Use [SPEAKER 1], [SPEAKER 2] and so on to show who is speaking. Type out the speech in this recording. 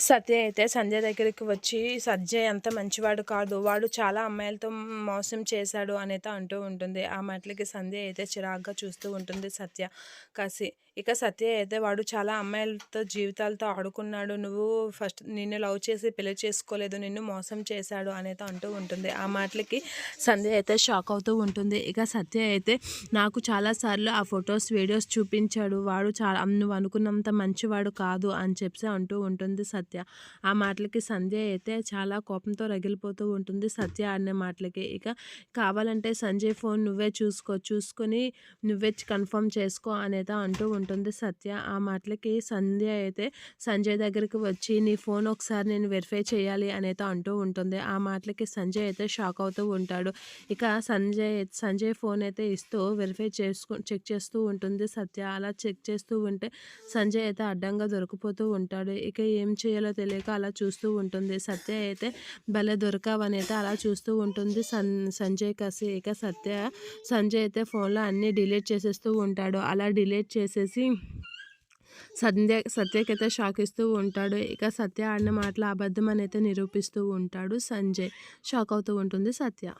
[SPEAKER 1] సత్య అయితే సంజయ్ దగ్గరికి వచ్చి సంజయ్ అంత మంచివాడు కాదు, వాడు చాలా అమ్మాయిలతో మోసం చేశాడు అనేది అంటూ ఉంటుంది. ఆ మాటలకి సంధ్య అయితే చిరాగ్గా చూస్తూ ఉంటుంది సత్య కసి. ఇక సత్య అయితే వాడు చాలా అమ్మాయిలతో జీవితాలతో ఆడుకున్నాడు, నువ్వు ఫస్ట్ నిన్ను లవ్ చేసి పెళ్లి చేసుకోలేదు, నిన్ను మోసం చేశాడు అనేది అంటూ ఉంటుంది. ఆ మాటలకి సంధ్య అయితే షాక్ అవుతూ ఉంటుంది. ఇక సత్య అయితే నాకు చాలాసార్లు ఆ ఫొటోస్ వీడియోస్ చూపించాడు, వాడు చాలా నువ్వు అనుకున్నంత మంచివాడు కాదు అని చెప్పి అంటూ ఉంటుంది సత్య. ఆ మాటలకి సంధ్య అయితే చాలా కోపంతో రగిలిపోతూ ఉంటుంది సత్య అనే మాటలకి. ఇక కావాలంటే సంజయ్ ఫోన్ నువ్వే చూసుకొని నువ్వే కన్ఫర్మ్ చేసుకో అనేది అంటూ ఉంటుంది సత్య. ఆ మాటలకి సంధ్య అయితే సంజయ్ దగ్గరికి వచ్చి నీ ఫోన్ ఒకసారి నేను వెరిఫై చేయాలి అనేది అంటూ ఉంటుంది. ఆ మాటలకి సంజయ్ అయితే షాక్ అవుతూ ఉంటాడు. ఇక సంజయ్ ఫోన్ అయితే ఇస్తూ వెరిఫై చెక్ చేస్తూ ఉంటుంది సత్య. అలా చెక్ చేస్తూ ఉంటే సంజయ్ అయితే అడ్డంగా దొరికిపోతూ ఉంటాడు. ఇక ఏం చేయాలో తెలియక అలా చూస్తూ ఉంటుంది. సత్య అయితే భలే దొరకావనైతే అలా చూస్తూ ఉంటుంది సంజయ్ కసి. ఇక సంజయ్ అయితే ఫోన్లో అన్నీ డిలీట్ చేసేస్తూ ఉంటాడు. అలా డిలీట్ చేసేసి సత్యకైతే షాక్ ఇస్తూ ఉంటాడు. ఇక సత్య ఆడిన మాటలు అబద్ధం అని అయితే నిరూపిస్తూ ఉంటాడు సంజయ్. షాక్ అవుతూ ఉంటుంది సత్య.